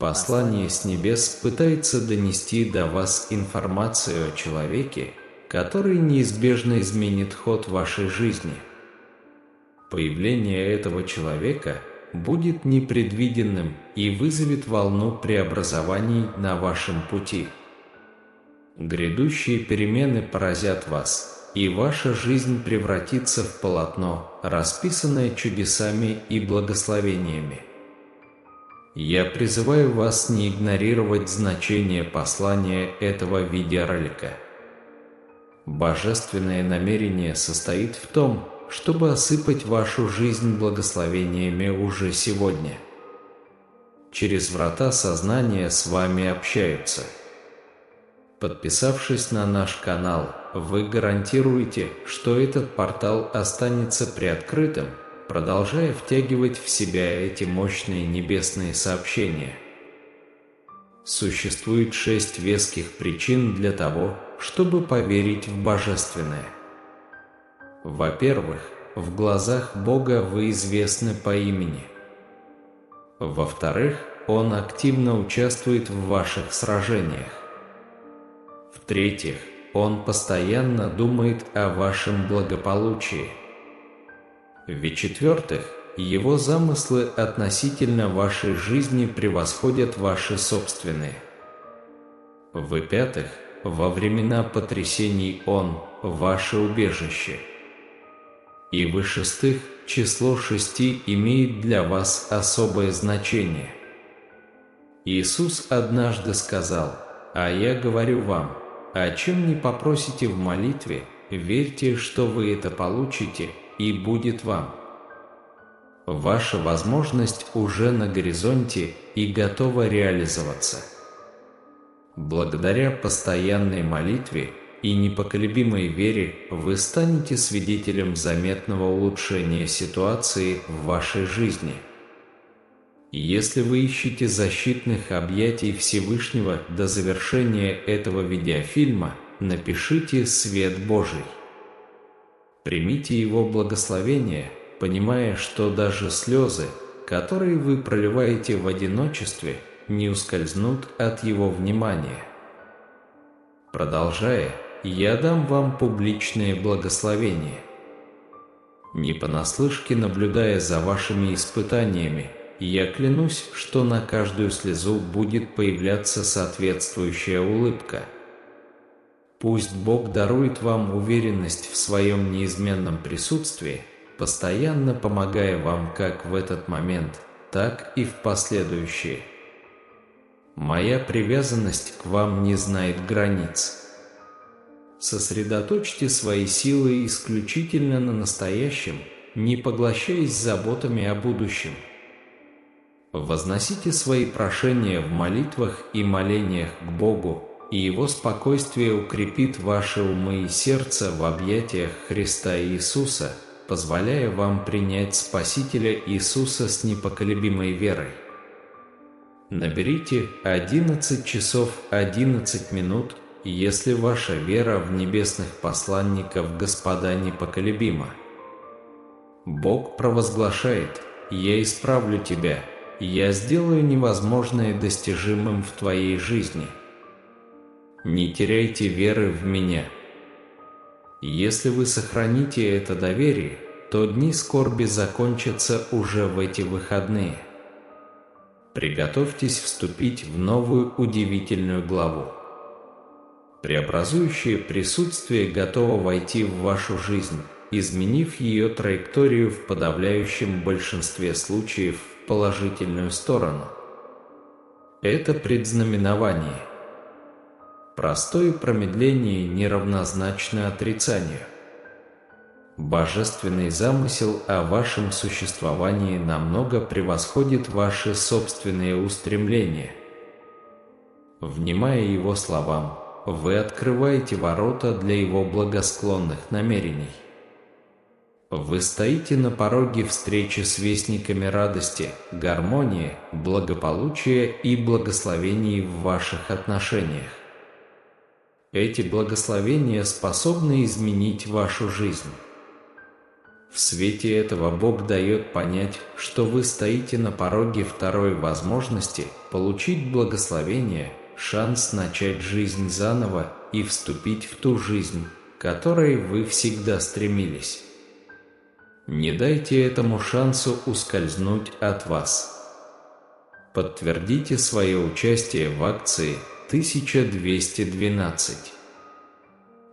Послание с небес пытается донести до вас информацию о человеке, который неизбежно изменит ход вашей жизни. Появление этого человека будет непредвиденным и вызовет волну преобразований на вашем пути. Грядущие перемены поразят вас, и ваша жизнь превратится в полотно, расписанное чудесами и благословениями. Я призываю вас не игнорировать значение послания этого видеоролика. Божественное намерение состоит в том, чтобы осыпать вашу жизнь благословениями уже сегодня. Через врата сознания с вами общаются. Подписавшись на наш канал, вы гарантируете, что этот портал останется приоткрытым, продолжая втягивать в себя эти мощные небесные сообщения. Существует 6 веских причин для того, чтобы поверить в Божественное. Во-первых, в глазах Бога вы известны по имени. Во-вторых, Он активно участвует в ваших сражениях. В-третьих, Он постоянно думает о вашем благополучии. В-четвертых, Его замыслы относительно вашей жизни превосходят ваши собственные. В-пятых, во времена потрясений Он – ваше убежище. И в-шестых, число 6 имеет для вас особое значение. Иисус однажды сказал: «А я говорю вам, о чем не попросите в молитве, верьте, что вы это получите, и будет вам». Ваша возможность уже на горизонте и готова реализоваться. Благодаря постоянной молитве и непоколебимой вере вы станете свидетелем заметного улучшения ситуации в вашей жизни. Если вы ищете защитных объятий Всевышнего до завершения этого видеофильма, напишите «Свет Божий». Примите Его благословение, понимая, что даже слезы, которые вы проливаете в одиночестве, не ускользнут от Его внимания. Продолжая, я дам вам публичное благословение. Не понаслышке наблюдая за вашими испытаниями, я клянусь, что на каждую слезу будет появляться соответствующая улыбка. Пусть Бог дарует вам уверенность в своем неизменном присутствии, постоянно помогая вам как в этот момент, так и в последующие. Моя привязанность к вам не знает границ. Сосредоточьте свои силы исключительно на настоящем, не поглощаясь заботами о будущем. Возносите свои прошения в молитвах и молениях к Богу, и Его спокойствие укрепит ваши умы и сердце в объятиях Христа Иисуса, позволяя вам принять Спасителя Иисуса с непоколебимой верой. Наберите 11 часов 11 минут, если ваша вера в небесных посланников Господа непоколебима. Бог провозглашает: «Я исправлю тебя, я сделаю невозможное достижимым в твоей жизни. Не теряйте веры в Меня». Если вы сохраните это доверие, то дни скорби закончатся уже в эти выходные. Приготовьтесь вступить в новую удивительную главу. Преобразующее присутствие готово войти в вашу жизнь, изменив ее траекторию в подавляющем большинстве случаев в положительную сторону. Это предзнаменование. Простое промедление не равнозначно отрицанию. Божественный замысел о вашем существовании намного превосходит ваши собственные устремления. Внимая Его словам, вы открываете ворота для Его благосклонных намерений. Вы стоите на пороге встречи с вестниками радости, гармонии, благополучия и благословений в ваших отношениях. Эти благословения способны изменить вашу жизнь. В свете этого Бог дает понять, что вы стоите на пороге второй возможности получить благословение, шанс начать жизнь заново и вступить в ту жизнь, к которой вы всегда стремились. Не дайте этому шансу ускользнуть от вас. Подтвердите свое участие в акции 1212.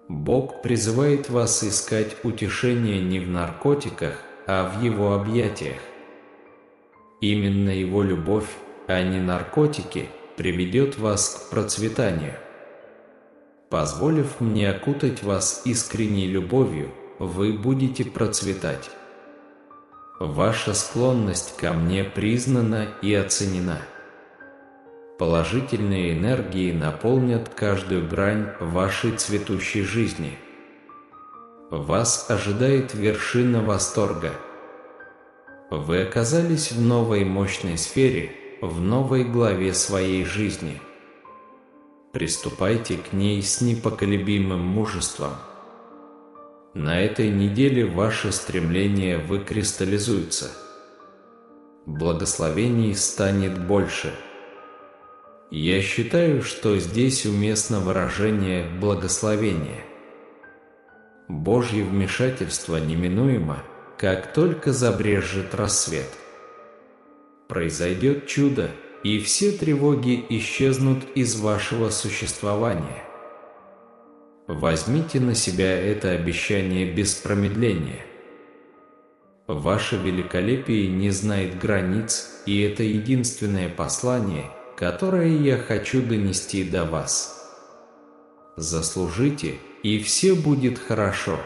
Бог призывает вас искать утешение не в наркотиках, а в Его объятиях. Именно Его любовь, а не наркотики, приведет вас к процветанию. Позволив мне окутать вас искренней любовью, вы будете процветать. Ваша склонность ко мне признана и оценена. Положительные энергии наполнят каждую грань вашей цветущей жизни. Вас ожидает вершина восторга. Вы оказались в новой мощной сфере, в новой главе своей жизни. Приступайте к ней с непоколебимым мужеством. На этой неделе ваше стремление выкристаллизуется. Благословений станет больше. Я считаю, что здесь уместно выражение «благословение». Божье вмешательство неминуемо, как только забрезжит рассвет. Произойдет чудо, и все тревоги исчезнут из вашего существования. Возьмите на себя это обещание без промедления. Ваше великолепие не знает границ, и это единственное послание, которое я хочу донести до вас. Заслужите, и все будет хорошо.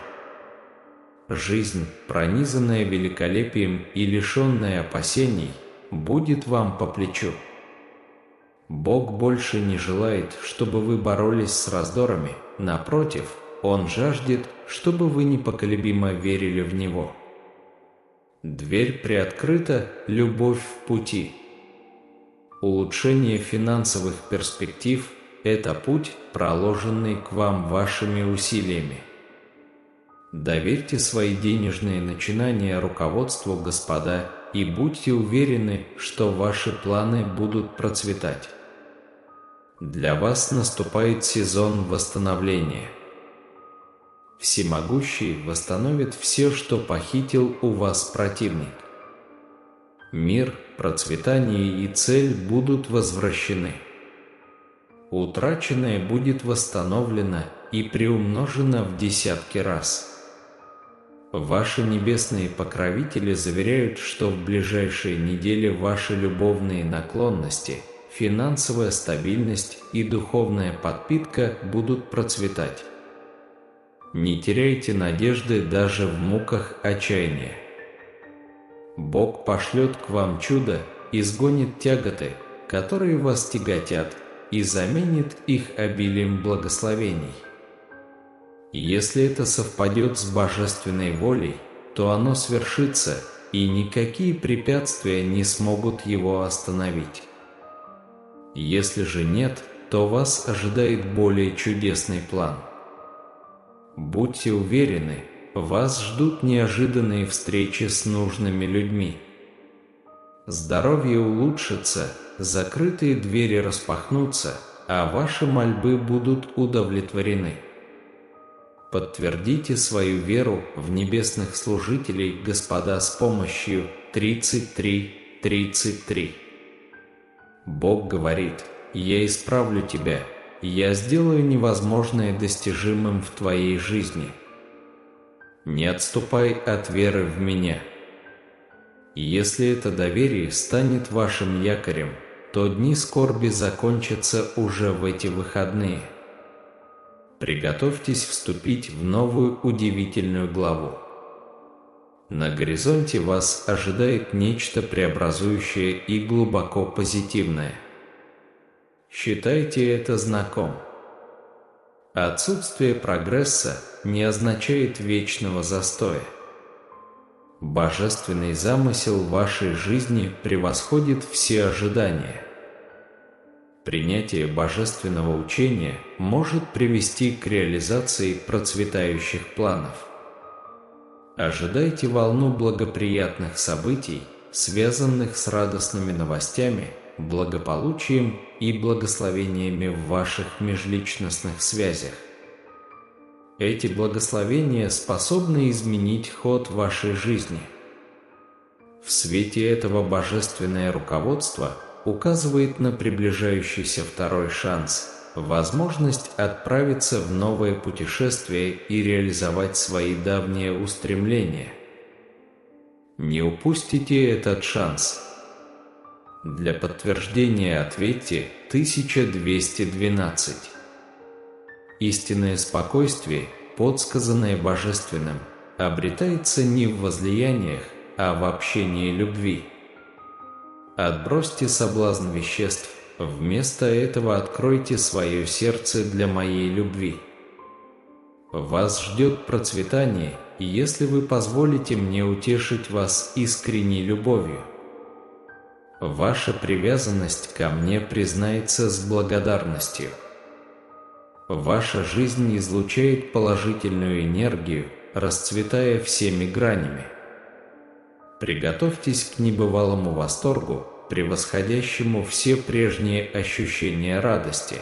Жизнь, пронизанная великолепием и лишенная опасений, будет вам по плечу. Бог больше не желает, чтобы вы боролись с раздорами, напротив, Он жаждет, чтобы вы непоколебимо верили в Него. Дверь приоткрыта, любовь в пути. Улучшение финансовых перспектив – это путь, проложенный к вам вашими усилиями. Доверьте свои денежные начинания руководству, господа, и будьте уверены, что ваши планы будут процветать. Для вас наступает сезон восстановления. Всемогущий восстановит все, что похитил у вас противник. Мир, процветание и цель будут возвращены. Утраченное будет восстановлено и приумножено в десятки раз. Ваши небесные покровители заверяют, что в ближайшие недели ваши любовные наклонности, финансовая стабильность и духовная подпитка будут процветать. Не теряйте надежды даже в муках отчаяния. Бог пошлет к вам чудо, изгонит тяготы, которые вас тяготят, и заменит их обилием благословений. Если это совпадет с божественной волей, то оно свершится, и никакие препятствия не смогут его остановить. Если же нет, то вас ожидает более чудесный план. Будьте уверены, вас ждут неожиданные встречи с нужными людьми. Здоровье улучшится, закрытые двери распахнутся, а ваши мольбы будут удовлетворены. Подтвердите свою веру в небесных служителей, господа, с помощью 33:33. Бог говорит: «Я исправлю тебя, я сделаю невозможное достижимым в твоей жизни. Не отступай от веры в меня». Если это доверие станет вашим якорем, то дни скорби закончатся уже в эти выходные. Приготовьтесь вступить в новую удивительную главу. На горизонте вас ожидает нечто преобразующее и глубоко позитивное. Считайте это знаком. Отсутствие прогресса не означает вечного застоя. Божественный замысел вашей жизни превосходит все ожидания. Принятие божественного учения может привести к реализации процветающих планов. Ожидайте волну благоприятных событий, связанных с радостными новостями, благополучием и благословениями в ваших межличностных связях. Эти благословения способны изменить ход вашей жизни. В свете этого божественное руководство указывает на приближающийся второй шанс, возможность отправиться в новое путешествие и реализовать свои давние устремления. Не упустите этот шанс. Для подтверждения ответьте 1212. Истинное спокойствие, подсказанное Божественным, обретается не в возлияниях, а в общении любви. Отбросьте соблазн веществ, вместо этого откройте свое сердце для моей любви. Вас ждет процветание, если вы позволите мне утешить вас искренней любовью. Ваша привязанность ко мне признается с благодарностью. Ваша жизнь излучает положительную энергию, расцветая всеми гранями. Приготовьтесь к небывалому восторгу, превосходящему все прежние ощущения радости.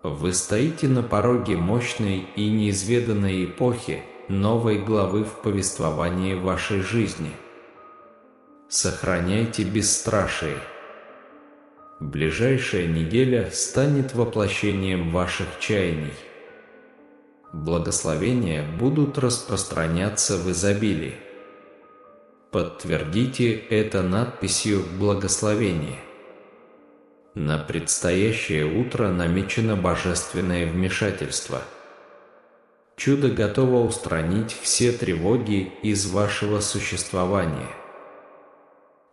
Вы стоите на пороге мощной и неизведанной эпохи, новой главы в повествовании вашей жизни. Сохраняйте бесстрашие. Ближайшая неделя станет воплощением ваших чаяний. Благословения будут распространяться в изобилии. Подтвердите это надписью «Благословение». На предстоящее утро намечено божественное вмешательство. Чудо готово устранить все тревоги из вашего существования.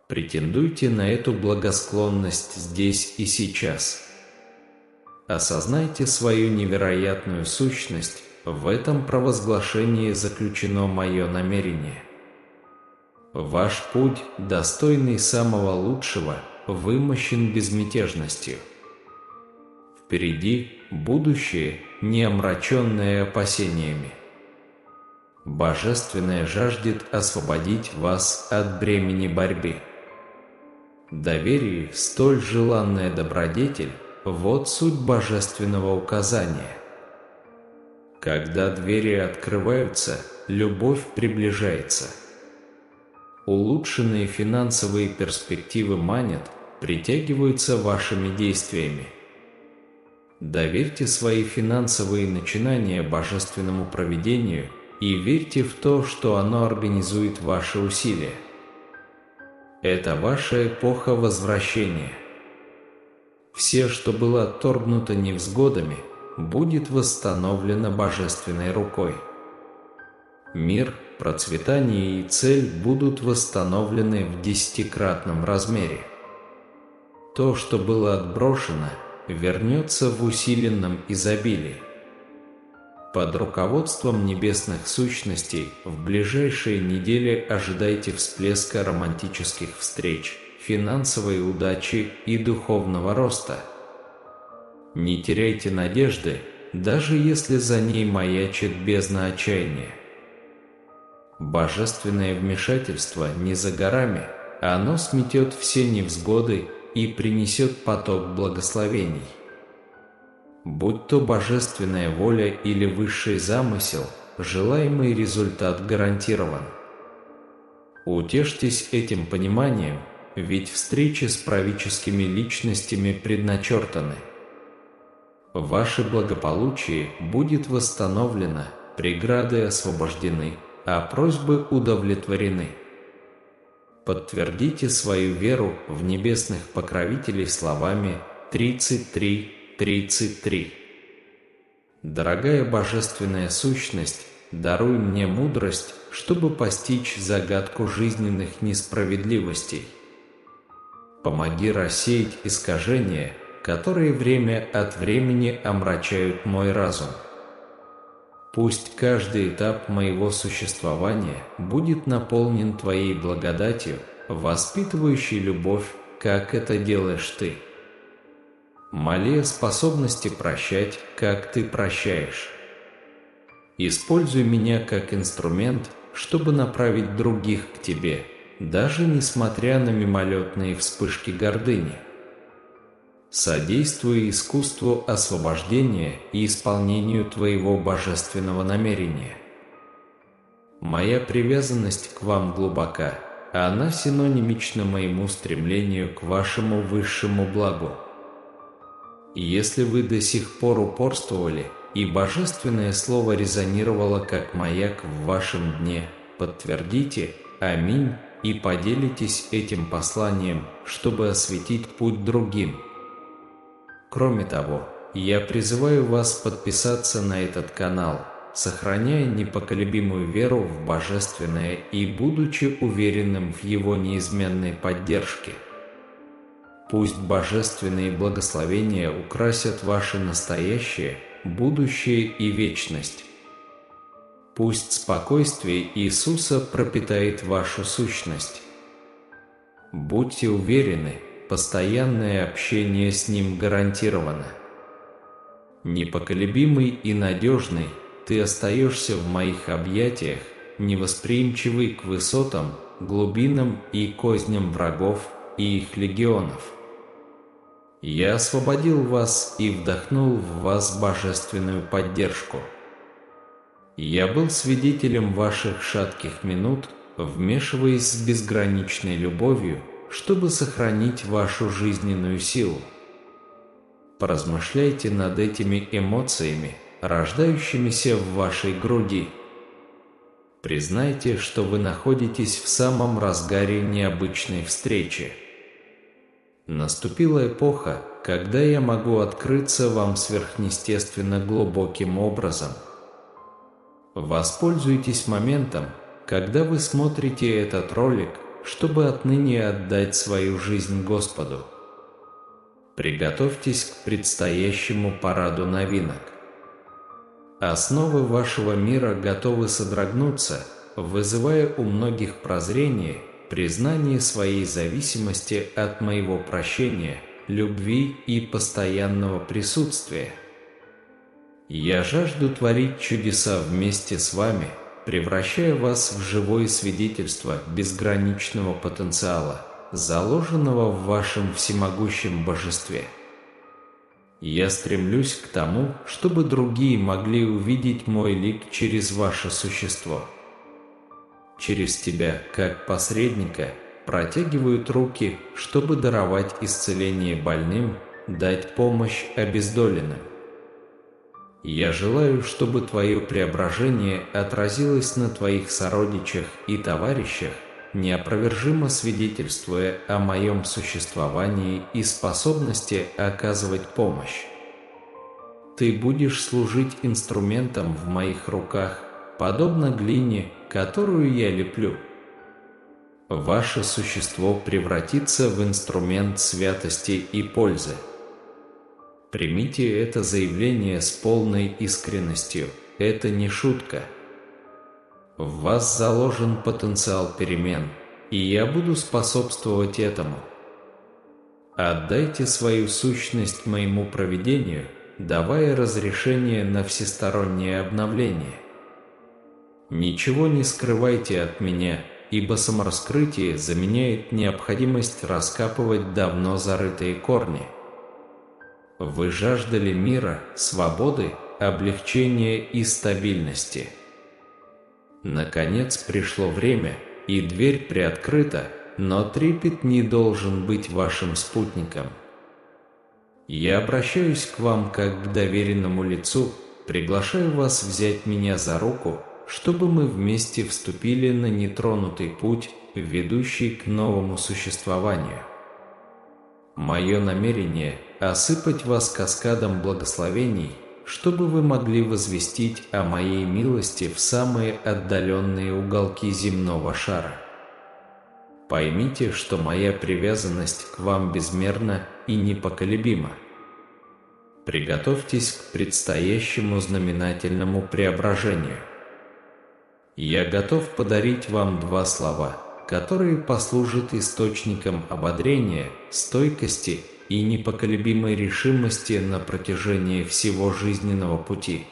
Претендуйте на эту благосклонность здесь и сейчас. Осознайте свою невероятную сущность, в этом провозглашении заключено мое намерение. Ваш путь, достойный самого лучшего, вымощен безмятежностью. Впереди будущее, не омраченное опасениями. Божественное жаждет освободить вас от бремени борьбы. Доверие, столь желанная добродетель, вот суть божественного указания. Когда двери открываются, любовь приближается. Улучшенные финансовые перспективы манят, притягиваются вашими действиями. Доверьте свои финансовые начинания божественному провидению и верьте в то, что оно организует ваши усилия. Это ваша эпоха возвращения. Все, что было отторгнуто невзгодами, будет восстановлено божественной рукой. Мир, процветание и цель будут восстановлены в 10-кратном размере. То, что было отброшено, вернется в усиленном изобилии. Под руководством небесных сущностей в ближайшие недели ожидайте всплеска романтических встреч, финансовой удачи и духовного роста. Не теряйте надежды, даже если за ней маячит бездна отчаяния. Божественное вмешательство не за горами, оно сметет все невзгоды и принесет поток благословений. Будь то божественная воля или высший замысел, желаемый результат гарантирован. Утешьтесь этим пониманием, ведь встречи с правительскими личностями предначертаны. Ваше благополучие будет восстановлено, преграды освобождены, а просьбы удовлетворены. Подтвердите свою веру в небесных покровителей словами 33:33. Дорогая божественная сущность, даруй мне мудрость, чтобы постичь загадку жизненных несправедливостей. Помоги рассеять искажения, которые время от времени омрачают мой разум. Пусть каждый этап моего существования будет наполнен Твоей благодатью, воспитывающей любовь, как это делаешь Ты. Моли о способности прощать, как Ты прощаешь. Используй меня как инструмент, чтобы направить других к тебе, даже несмотря на мимолетные вспышки гордыни. Содействуй искусству освобождения и исполнению твоего божественного намерения. Моя привязанность к вам глубока, а она синонимична моему стремлению к вашему высшему благу. И если вы до сих пор упорствовали, и божественное слово резонировало как маяк в вашем дне, подтвердите «Аминь» и поделитесь этим посланием, чтобы осветить путь другим. Кроме того, я призываю вас подписаться на этот канал, сохраняя непоколебимую веру в Божественное и будучи уверенным в Его неизменной поддержке. Пусть божественные благословения украсят ваше настоящее, будущее и вечность. Пусть спокойствие Иисуса пропитает вашу сущность. Будьте уверены, постоянное общение с Ним гарантировано. Непоколебимый и надежный, ты остаешься в моих объятиях, невосприимчивый к высотам, глубинам и козням врагов и их легионов. Я освободил вас и вдохнул в вас божественную поддержку. Я был свидетелем ваших шатких минут, вмешиваясь с безграничной любовью, чтобы сохранить вашу жизненную силу. Поразмышляйте над этими эмоциями, рождающимися в вашей груди. Признайте, что вы находитесь в самом разгаре необычной встречи. Наступила эпоха, когда я могу открыться вам сверхъестественно глубоким образом. Воспользуйтесь моментом, когда вы смотрите этот ролик, чтобы отныне отдать свою жизнь Господу. Приготовьтесь к предстоящему параду новинок. Основы вашего мира готовы содрогнуться, вызывая у многих прозрение, признание своей зависимости от моего прощения, любви и постоянного присутствия. Я жажду творить чудеса вместе с вами, превращая вас в живое свидетельство безграничного потенциала, заложенного в вашем всемогущем божестве. Я стремлюсь к тому, чтобы другие могли увидеть мой лик через ваше существо. Через тебя, как посредника, протягивают руки, чтобы даровать исцеление больным, дать помощь обездоленным. Я желаю, чтобы твое преображение отразилось на твоих сородичах и товарищах, неопровержимо свидетельствуя о моем существовании и способности оказывать помощь. Ты будешь служить инструментом в моих руках, подобно глине, которую я леплю. Ваше существо превратится в инструмент святости и пользы. Примите это заявление с полной искренностью, это не шутка. В вас заложен потенциал перемен, и я буду способствовать этому. Отдайте свою сущность моему провидению, давая разрешение на всестороннее обновление. Ничего не скрывайте от меня, ибо самораскрытие заменяет необходимость раскапывать давно зарытые корни. Вы жаждали мира, свободы, облегчения и стабильности. Наконец пришло время, и дверь приоткрыта, но трепет не должен быть вашим спутником. Я обращаюсь к вам как к доверенному лицу, приглашаю вас взять меня за руку, чтобы мы вместе вступили на нетронутый путь, ведущий к новому существованию. Мое намерение – осыпать вас каскадом благословений, чтобы вы могли возвестить о моей милости в самые отдаленные уголки земного шара. Поймите, что моя привязанность к вам безмерна и непоколебима. Приготовьтесь к предстоящему знаменательному преображению. Я готов подарить вам два слова, которые послужат источником ободрения, стойкости и непоколебимой решимости на протяжении всего жизненного пути.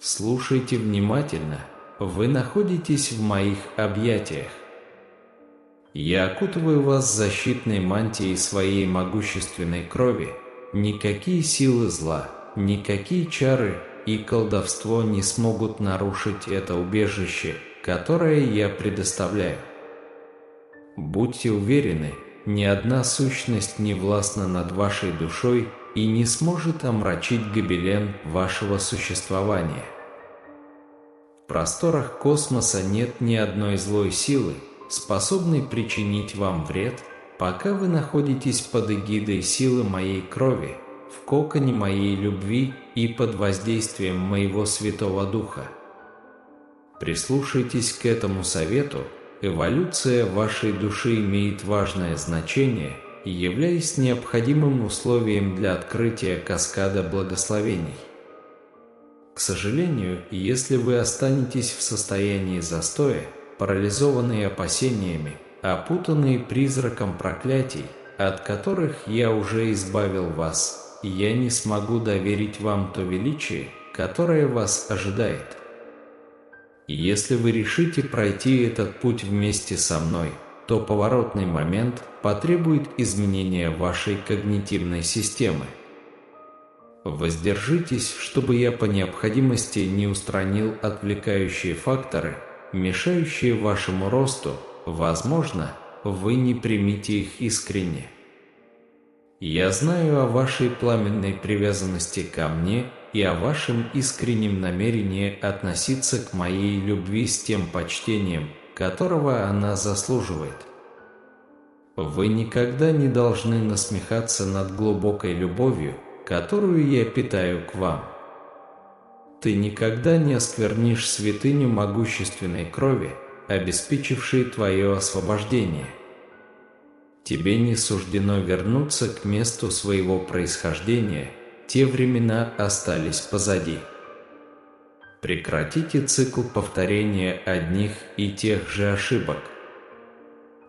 Слушайте внимательно, вы находитесь в моих объятиях. Я окутываю вас защитной мантией своей могущественной крови. Никакие силы зла, никакие чары и колдовство не смогут нарушить это убежище, которое я предоставляю. Будьте уверены, ни одна сущность не властна над вашей душой и не сможет омрачить гобелен вашего существования. В просторах космоса нет ни одной злой силы, способной причинить вам вред, пока вы находитесь под эгидой силы моей крови, в коконе моей любви и под воздействием моего Святого Духа. Прислушайтесь к этому совету. Эволюция вашей души имеет важное значение, являясь необходимым условием для открытия каскада благословений. К сожалению, если вы останетесь в состоянии застоя, парализованные опасениями, опутанные призраком проклятий, от которых я уже избавил вас, я не смогу доверить вам то величие, которое вас ожидает. Если вы решите пройти этот путь вместе со мной, то поворотный момент потребует изменения вашей когнитивной системы. Воздержитесь, чтобы я по необходимости не устранил отвлекающие факторы, мешающие вашему росту. Возможно, вы не примете их искренне. Я знаю о вашей пламенной привязанности ко мне и о вашем искреннем намерении относиться к моей любви с тем почтением, которого она заслуживает. Вы никогда не должны насмехаться над глубокой любовью, которую я питаю к вам. Ты никогда не осквернишь святыню могущественной крови, обеспечившей твое освобождение. Тебе не суждено вернуться к месту своего происхождения, те времена остались позади. Прекратите цикл повторения одних и тех же ошибок.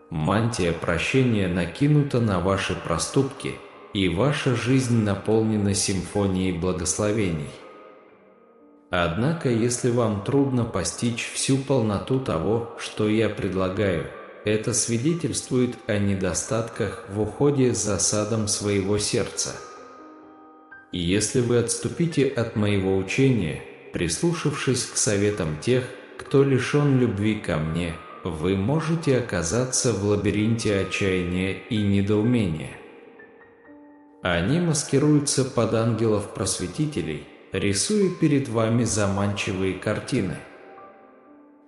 Мантия прощения накинута на ваши проступки, и ваша жизнь наполнена симфонией благословений. Однако, если вам трудно постичь всю полноту того, что я предлагаю, это свидетельствует о недостатках в уходе за садом своего сердца. И если вы отступите от моего учения, прислушавшись к советам тех, кто лишен любви ко мне, вы можете оказаться в лабиринте отчаяния и недоумения. Они маскируются под ангелов-просветителей, рисуя перед вами заманчивые картины.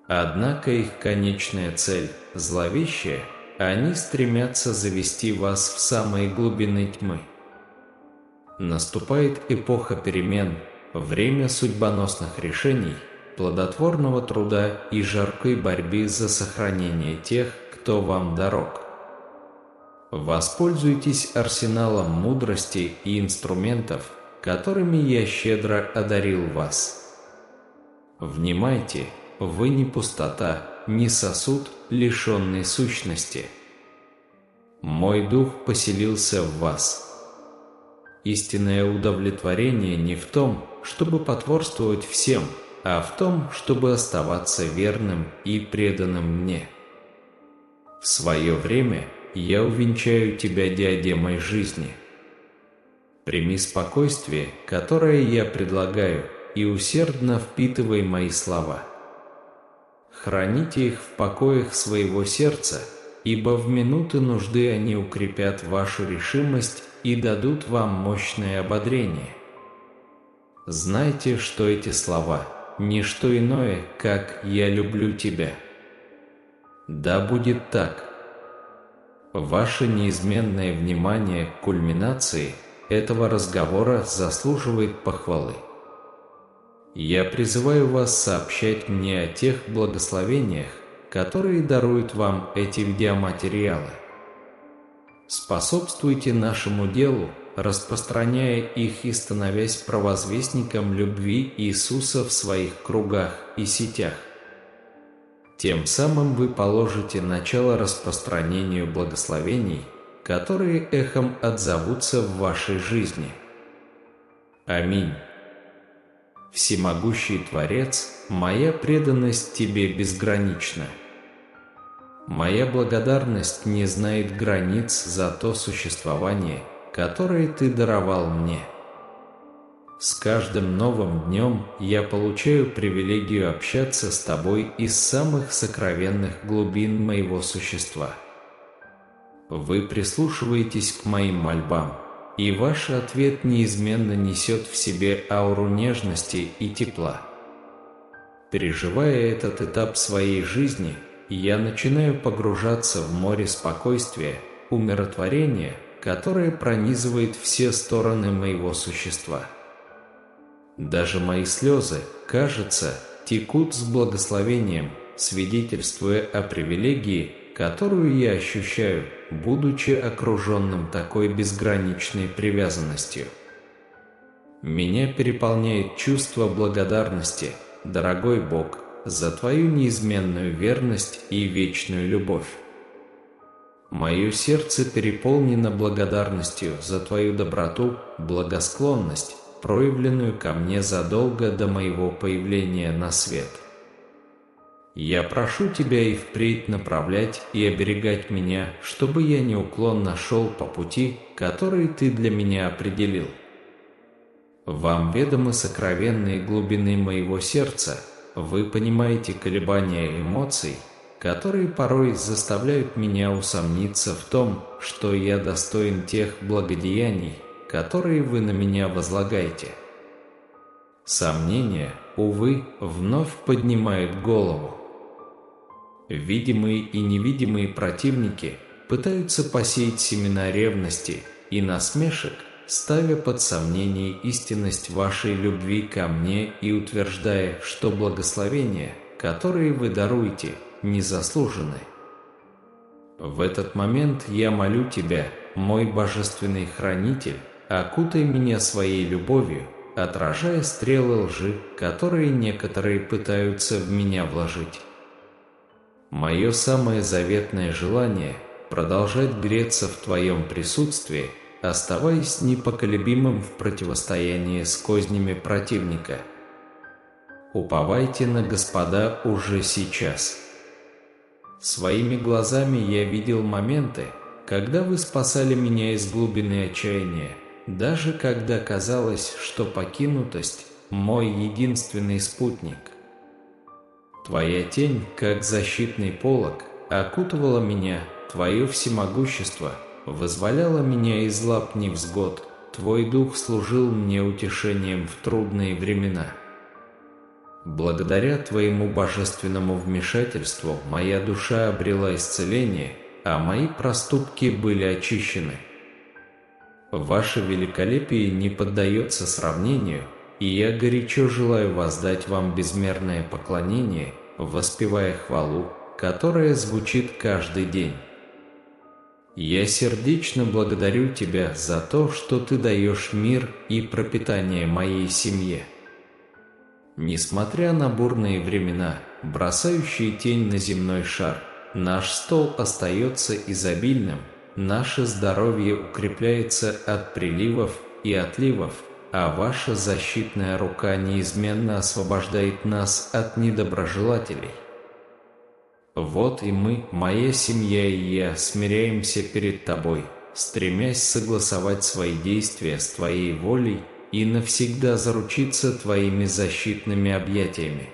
Однако их конечная цель – зловещая, они стремятся завести вас в самые глубины тьмы. Наступает эпоха перемен, время судьбоносных решений, плодотворного труда и жаркой борьбы за сохранение тех, кто вам дорог. Воспользуйтесь арсеналом мудрости и инструментов, которыми я щедро одарил вас. Внимайте, вы не пустота, не сосуд, лишенный сущности. Мой дух поселился в вас. Истинное удовлетворение не в том, чтобы потворствовать всем, а в том, чтобы оставаться верным и преданным мне. В свое время я увенчаю тебя диадемой жизни. Прими спокойствие, которое я предлагаю, и усердно впитывай мои слова. Храните их в покоях своего сердца, ибо в минуты нужды они укрепят вашу решимость и дадут вам мощное ободрение. Знайте, что эти слова – не что иное, как «я люблю тебя». Да будет так. Ваше неизменное внимание к кульминации этого разговора заслуживает похвалы. Я призываю вас сообщать мне о тех благословениях, которые даруют вам эти видеоматериалы. Способствуйте нашему делу, распространяя их и становясь провозвестником любви Иисуса в своих кругах и сетях. Тем самым вы положите начало распространению благословений, которые эхом отзовутся в вашей жизни. Аминь. Всемогущий Творец, моя преданность Тебе безгранична. Моя благодарность не знает границ за то существование, которое Ты даровал мне. С каждым новым днем я получаю привилегию общаться с Тобой из самых сокровенных глубин моего существа. Вы прислушиваетесь к моим мольбам, и ваш ответ неизменно несет в себе ауру нежности и тепла. Переживая этот этап своей жизни, я начинаю погружаться в море спокойствия, умиротворения, которое пронизывает все стороны моего существа. Даже мои слезы, кажется, текут с благословением, свидетельствуя о привилегии, которую я ощущаю, будучи окруженным такой безграничной привязанностью. Меня переполняет чувство благодарности, дорогой Бог, за Твою неизменную верность и вечную любовь. Мое сердце переполнено благодарностью за Твою доброту, благосклонность, проявленную ко мне задолго до моего появления на свет. Я прошу Тебя и впредь направлять и оберегать меня, чтобы я неуклонно шел по пути, который Ты для меня определил. Вам ведомы сокровенные глубины моего сердца, вы понимаете колебания эмоций, которые порой заставляют меня усомниться в том, что я достоин тех благодеяний, которые вы на меня возлагаете. Сомнения, увы, вновь поднимают голову. Видимые и невидимые противники пытаются посеять семена ревности и насмешек, ставя под сомнение истинность вашей любви ко мне и утверждая, что благословения, которые вы даруете, не заслужены. В этот момент я молю Тебя, мой божественный хранитель, окутай меня своей любовью, отражая стрелы лжи, которые некоторые пытаются в меня вложить. Мое самое заветное желание – продолжать греться в Твоем присутствии, оставаясь непоколебимым в противостоянии с кознями противника. Уповайте на Господа уже сейчас. Своими глазами я видел моменты, когда Вы спасали меня из глубины отчаяния, даже когда казалось, что покинутость – мой единственный спутник. Твоя тень, как защитный полог, окутывала меня, Твое всемогущество вызволяло меня из лап невзгод, Твой дух служил мне утешением в трудные времена. Благодаря Твоему божественному вмешательству моя душа обрела исцеление, а мои проступки были очищены. Ваше великолепие не поддается сравнению, и я горячо желаю воздать Вам безмерное поклонение, воспевая хвалу, которая звучит каждый день. Я сердечно благодарю Тебя за то, что Ты даешь мир и пропитание моей семье. Несмотря на бурные времена, бросающие тень на земной шар, наш стол остается изобильным, наше здоровье укрепляется от приливов и отливов, а Ваша защитная рука неизменно освобождает нас от недоброжелателей. Вот и мы, моя семья и я, смиряемся перед Тобой, стремясь согласовать свои действия с Твоей волей и навсегда заручиться Твоими защитными объятиями.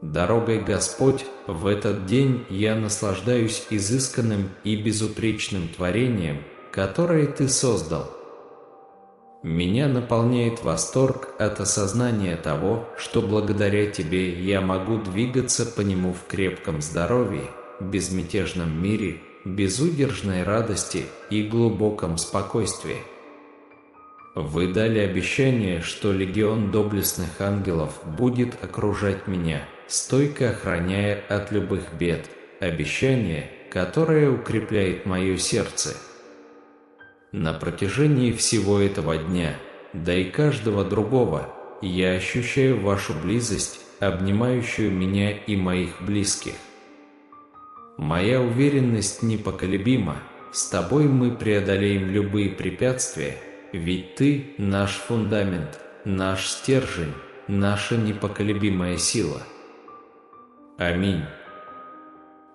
Дорогой Господь, в этот день я наслаждаюсь изысканным и безупречным творением, которое Ты создал. Меня наполняет восторг от осознания того, что благодаря Тебе я могу двигаться по нему в крепком здоровье, безмятежном мире, безудержной радости и глубоком спокойствии. Вы дали обещание, что легион доблестных ангелов будет окружать меня, стойко охраняя от любых бед, обещание, которое укрепляет мое сердце. На протяжении всего этого дня, да и каждого другого, я ощущаю Вашу близость, обнимающую меня и моих близких. Моя уверенность непоколебима, с Тобой мы преодолеем любые препятствия, ведь Ты – наш фундамент, наш стержень, наша непоколебимая сила. Аминь.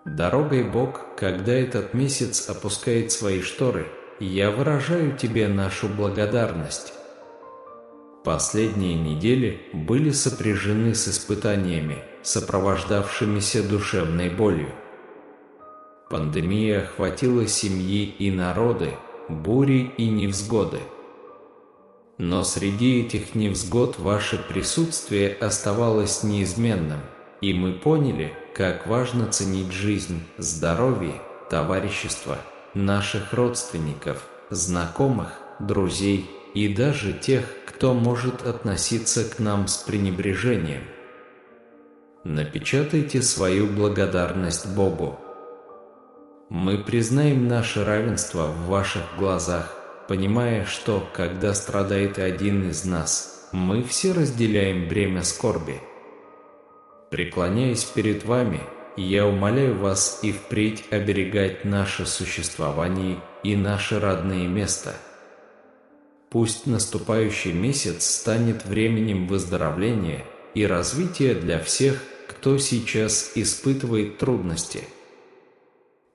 Дорогой Бог, когда этот месяц опускает свои шторы, я выражаю Тебе нашу благодарность. Последние недели были сопряжены с испытаниями, сопровождавшимися душевной болью. Пандемия охватила семьи и народы, бури и невзгоды. Но среди этих невзгод ваше присутствие оставалось неизменным, и мы поняли, как важно ценить жизнь, здоровье, товарищество наших родственников, знакомых, друзей и даже тех, кто может относиться к нам с пренебрежением. Напечатайте свою благодарность Богу. Мы признаем наше равенство в ваших глазах, понимая, что, когда страдает один из нас, мы все разделяем бремя скорби. Преклоняясь перед вами, я умоляю вас и впредь оберегать наше существование и наше родное место. Пусть наступающий месяц станет временем выздоровления и развития для всех, кто сейчас испытывает трудности.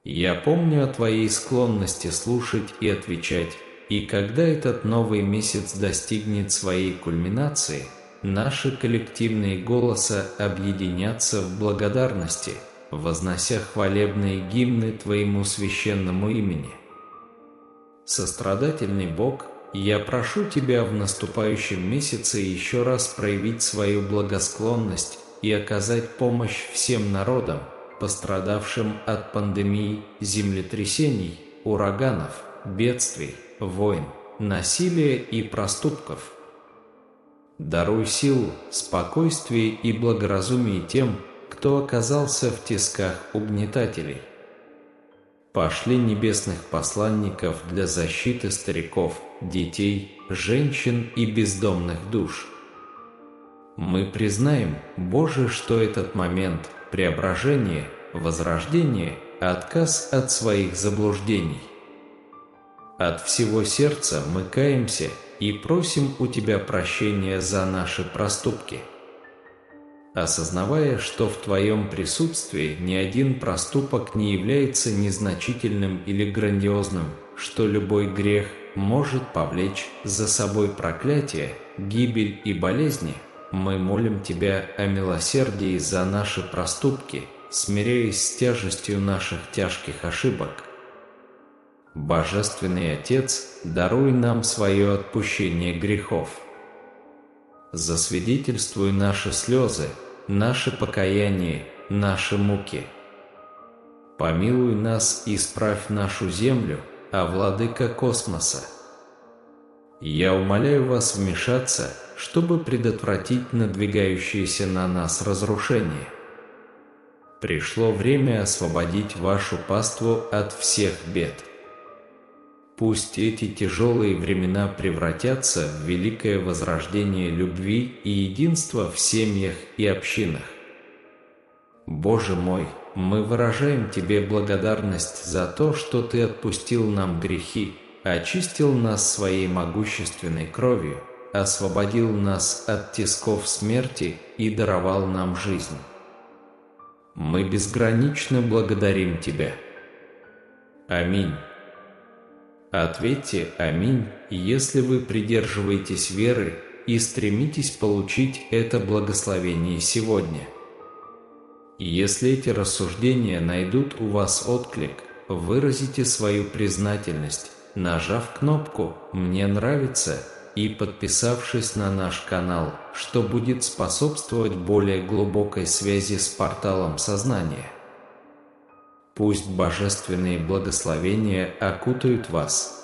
Я помню о твоей склонности слушать и отвечать, и когда этот новый месяц достигнет своей кульминации, наши коллективные голоса объединятся в благодарности, вознося хвалебные гимны Твоему священному имени. Сострадательный Бог, я прошу Тебя в наступающем месяце еще раз проявить свою благосклонность и оказать помощь всем народам, пострадавшим от пандемий, землетрясений, ураганов, бедствий, войн, насилия и проступков. Даруй силу, спокойствие и благоразумие тем, кто оказался в тисках угнетателей. Пошли небесных посланников для защиты стариков, детей, женщин и бездомных душ. Мы признаем, Боже, что этот момент – преображение, возрождение, отказ от своих заблуждений. От всего сердца мы каемся и просим у Тебя прощения за наши проступки. Осознавая, что в Твоем присутствии ни один проступок не является незначительным или грандиозным, что любой грех может повлечь за собой проклятие, гибель и болезни, мы молим Тебя о милосердии за наши проступки, смиряясь с тяжестью наших тяжких ошибок. Божественный Отец, даруй нам свое отпущение грехов. Засвидетельствуй наши слезы, наше покаяние, наши муки. Помилуй нас и исправь нашу землю, а Владыка космоса. Я умоляю вас вмешаться, чтобы предотвратить надвигающееся на нас разрушение. Пришло время освободить вашу паству от всех бед. Пусть эти тяжелые времена превратятся в великое возрождение любви и единства в семьях и общинах. Боже мой, мы выражаем Тебе благодарность за то, что Ты отпустил нам грехи, очистил нас своей могущественной кровью, освободил нас от тисков смерти и даровал нам жизнь. Мы безгранично благодарим Тебя. Аминь. Ответьте «Аминь», если вы придерживаетесь веры и стремитесь получить это благословение сегодня. Если эти рассуждения найдут у вас отклик, выразите свою признательность, нажав кнопку «Мне нравится» и подписавшись на наш канал, что будет способствовать более глубокой связи с порталом сознания. Пусть божественные благословения окутают вас.